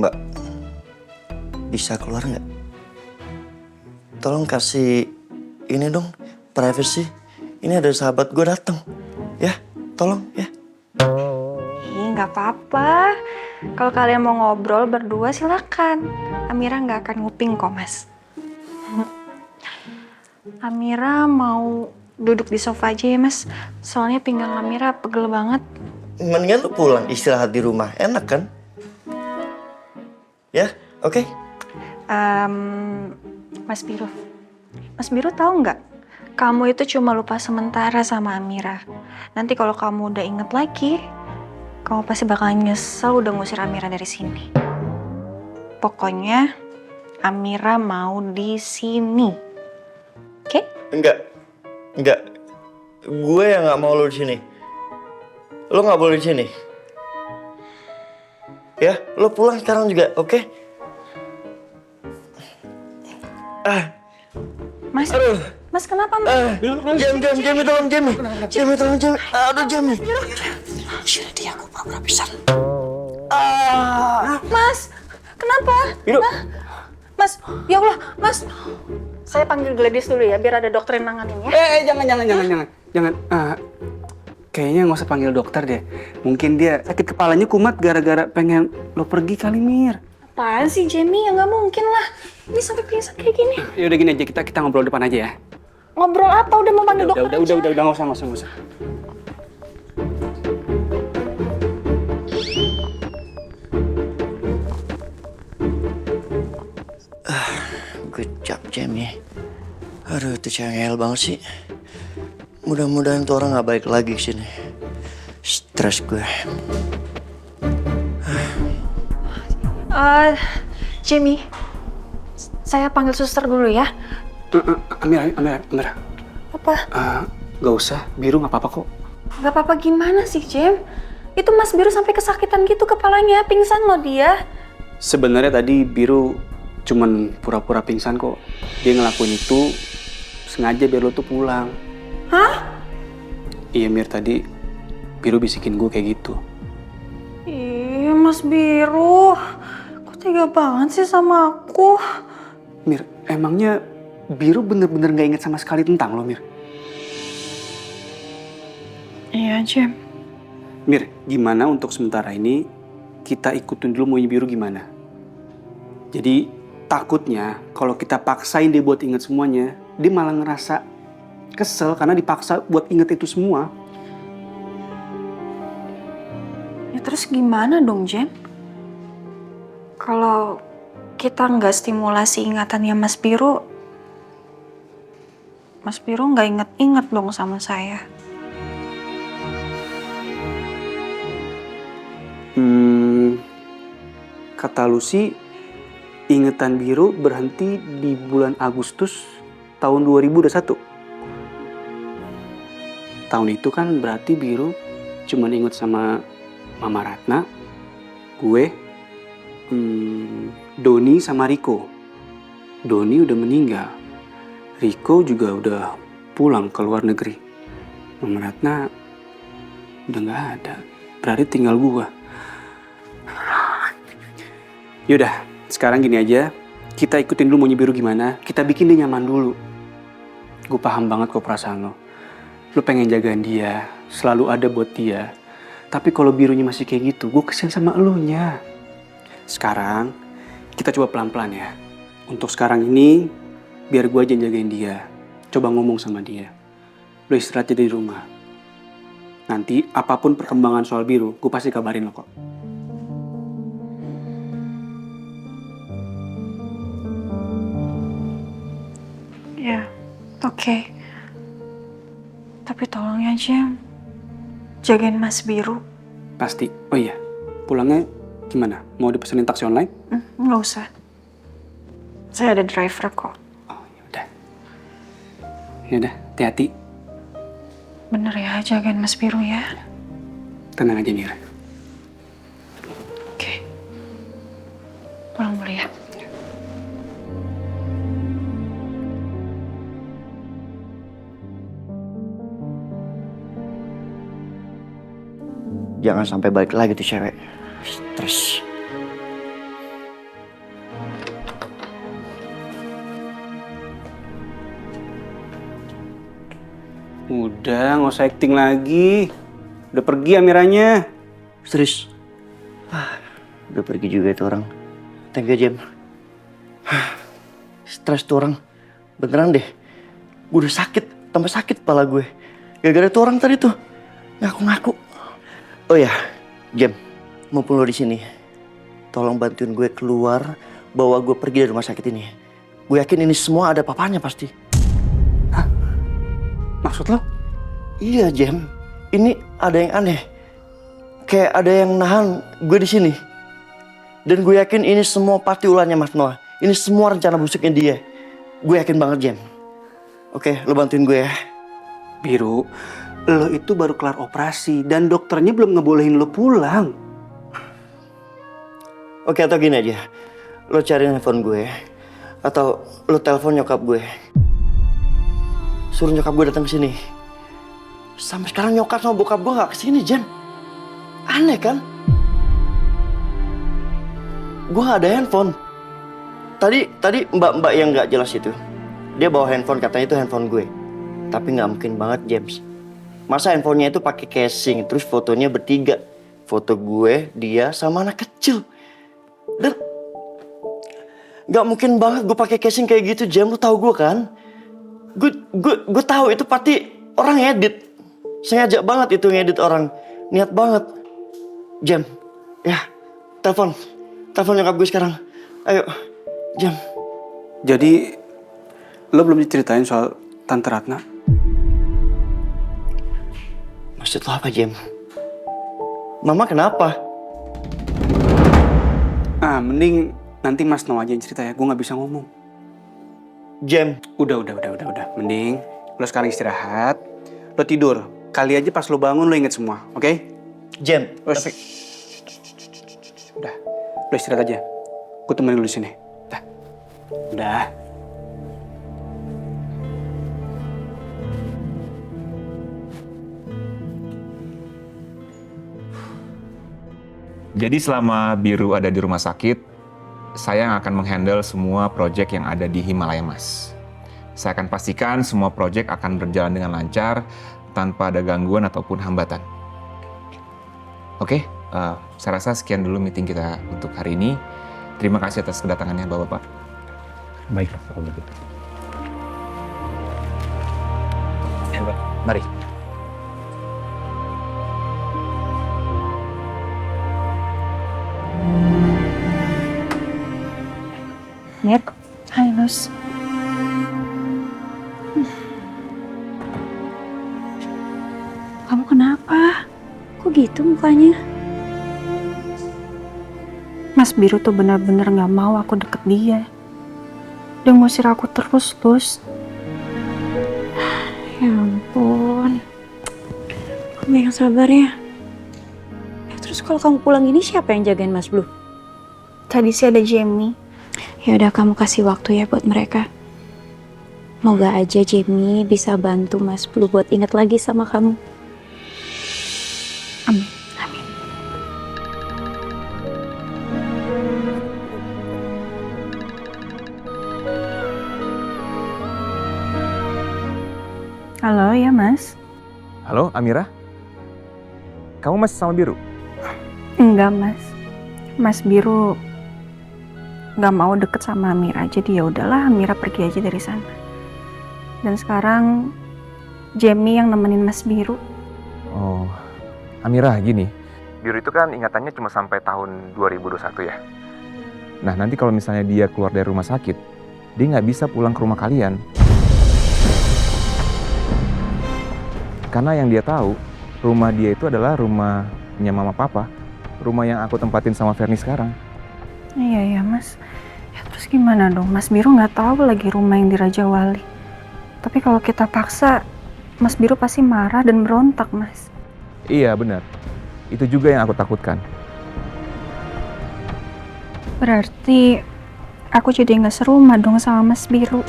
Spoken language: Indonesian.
Mbak, bisa keluar nggak? Tolong kasih ini dong, privacy. Ini ada sahabat gue datang. Ya, tolong ya. Ih, nggak apa-apa. Kalau kalian mau ngobrol berdua silakan. Amira nggak akan nguping kok, Mas. Amira mau duduk di sofa aja ya, Mas. Soalnya pinggang Amira pegel banget. Mendingan lu pulang istirahat di rumah, enak kan? Ya, oke. Mas Biru. Mas Biru tahu nggak? Kamu itu cuma lupa sementara sama Amira. Nanti kalau kamu udah inget lagi, kamu pasti bakalan nyesel udah ngusir Amira dari sini. Pokoknya Amira mau di sini. Oke? Enggak. Gue yang nggak mau lu di sini. Lu nggak boleh di sini. Ya, lu pulang sekarang juga, oke? Mas, Aduh. Mas kenapa, Mas? Jamie tolong Jamie. Jamie tolong Jamie. Aduh Jamie. Sudah dia aku pura-pura pisan. Mas, kenapa? Biru. Mas, ya Allah, Mas. Saya panggil Gladys dulu ya, biar ada dokter yang nanganin ya. Jangan. Kayaknya nggak usah panggil dokter deh. Mungkin dia sakit kepalanya kumat gara-gara pengen lo pergi kali, Mir. Apaan sih, Jamie? Ya nggak mungkin lah. Ini sampai pingsan kayak gini. Ya udah gini aja, kita ngobrol depan aja ya. Ngobrol apa? Udah mau panggil dokter aja. Udah nggak usah. Good job Jamie. Aduh itu cengel banget sih. Mudah-mudahan tuh orang nggak balik lagi ke sini. Stres gue. Jamie, saya panggil suster dulu ya. Amira. Apa? Nggak usah, Biru nggak apa-apa kok. Gak apa-apa gimana sih, Jam? Itu Mas Biru sampai kesakitan gitu kepalanya, pingsan loh dia. Sebenarnya tadi Biru cuman pura-pura pingsan kok. Dia ngelakuin itu sengaja biar lo tuh pulang. Hah? Iya Mir, tadi Biru bisikin gue kayak gitu. Ih, Mas Biru. Kok tega banget sih sama aku? Mir, emangnya Biru bener-bener gak inget sama sekali tentang lo, Mir? Iya, Jam. Mir, gimana untuk sementara ini kita ikutin dulu maunya Biru gimana? Jadi takutnya kalau kita paksain dia buat inget semuanya, dia malah ngerasa kesel karena dipaksa buat inget itu semua. Ya terus gimana dong, Jam? Kalau kita nggak stimulasi ingatannya Mas Biru nggak inget-inget dong sama saya. Kata Lucy, ingetan Biru berhenti di bulan Agustus tahun 2021. Tahun itu kan berarti Biru cuma inget sama Mama Ratna, gue, Doni sama Riko. Doni udah meninggal. Riko juga udah pulang ke luar negeri. Mama Ratna udah gak ada. Berarti tinggal gue. Yaudah, sekarang gini aja. Kita ikutin dulu maunya Biru gimana. Kita bikin dia nyaman dulu. Gue paham banget kok perasaan lo. Lo pengen jagain dia, selalu ada buat dia. Tapi kalau Birunya masih kayak gitu, gue kesian sama elunya. Sekarang, kita coba pelan-pelan ya. Untuk sekarang ini, biar gue aja yang jagain dia. Coba ngomong sama dia. Lo istirahat aja di rumah. Nanti, apapun perkembangan soal Biru, gue pasti kabarin lo kok. Ya, oke. Tapi tolong ya, Jam. Jagain Mas Biru. Pasti. Oh iya, pulangnya gimana? Mau dipesenin taksi online? Nggak usah. Saya ada driver kok. Oh, yaudah. Yaudah, hati-hati. Bener ya, jagain Mas Biru ya. Tenang aja, Mira. Oke. Pulang dulu ya. Jangan sampai balik lagi tuh cewek. Stres. Udah, nggak usah acting lagi. Udah pergi Amiranya. Serius? Udah pergi juga itu orang. Thank you, Jem. Stres tuh orang. Beneran deh. Gue udah sakit, tambah sakit kepala gue. Gara-gara itu orang tadi tuh ngaku-ngaku. Oh ya, Jem, mumpung lo di sini, tolong bantuin gue keluar, bawa gue pergi dari rumah sakit ini. Gue yakin ini semua ada papanya pasti. Hah? Maksud lo? Iya, Jem. Ini ada yang aneh. Kayak ada yang nahan gue di sini. Dan gue yakin ini semua pasti ulahnya Mas Noah. Ini semua rencana busuknya dia. Gue yakin banget, Jem. Oke, lo bantuin gue ya. Biru, lo itu baru kelar operasi dan dokternya belum ngebolehin lo pulang. Oke, atau gini aja. Lo cari handphone gue. Atau lo telepon nyokap gue. Suruh nyokap gue datang ke sini. Sampai sekarang nyokap sama bokap gue gak kesini, Jem. Aneh kan? Gue gak ada handphone. Tadi mbak-mbak yang gak jelas itu, dia bawa handphone, katanya itu handphone gue. Tapi gak mungkin banget, James. Masa handphonenya itu pakai casing, terus fotonya bertiga. Foto gue, dia, sama anak kecil. Dan gak mungkin banget gue pakai casing kayak gitu, James. Lu tahu gue kan? Gue tahu itu pasti orang ngedit. Sengaja banget itu ngedit orang. Niat banget. Jam, ya, telepon nyokap gue sekarang. Ayo, Jam. Jadi, lo belum diceritain soal Tante Ratna? Maksud lo apa, Jam? Mama kenapa? Mending nanti Mas Noah aja yang cerita ya, gue gak bisa ngomong. Jam. Udah. Mending lo sekarang istirahat, lo tidur. Kali aja pas lo bangun lo inget semua, oke? Jam, Tapi... Udah, lo istirahat aja. Gue temenin lo di sini. Udah. Jadi selama Biru ada di rumah sakit, saya yang akan menghandle semua proyek yang ada di Himalaya Mas. Saya akan pastikan semua proyek akan berjalan dengan lancar, tanpa ada gangguan ataupun hambatan. Oke, saya rasa sekian dulu meeting kita untuk hari ini. Terima kasih atas kedatangannya Bapak-Bapak. Baiklah, kalau begitu. Mari. Mir, hai Nus. Kamu kenapa? Kok gitu mukanya? Mas Biru tuh benar-benar gak mau aku deket dia. Dia ngusir aku terus, Lus. Ya ampun. Kamu yang sabar ya. Terus kalau kamu pulang ini siapa yang jagain Mas Blue? Tadi sih ada Jamie. Ya udah kamu kasih waktu ya buat mereka. Moga aja Jamie bisa bantu Mas Blue buat ingat lagi sama kamu. Amin. Amin. Halo, ya Mas? Halo, Amira? Kamu masih sama Biru? Enggak, Mas. Mas Biru gak mau deket sama Amira, jadi ya udahlah Amira pergi aja dari sana. Dan sekarang Jamie yang nemenin Mas Biru. Oh, Amira gini. Biru itu kan ingatannya cuma sampai tahun 2021 ya. Nah nanti kalau misalnya dia keluar dari rumah sakit, dia nggak bisa pulang ke rumah kalian. Karena yang dia tahu, rumah dia itu adalah rumahnya mama papa. Rumah yang aku tempatin sama Ferni sekarang. Iya ya Mas. Ya terus gimana dong? Mas Biru nggak tahu lagi rumah yang di Raja Wali. Tapi kalau kita paksa, Mas Biru pasti marah dan berontak, Mas. Iya benar. Itu juga yang aku takutkan. Berarti aku jadi nggak serumah dong sama Mas Biru.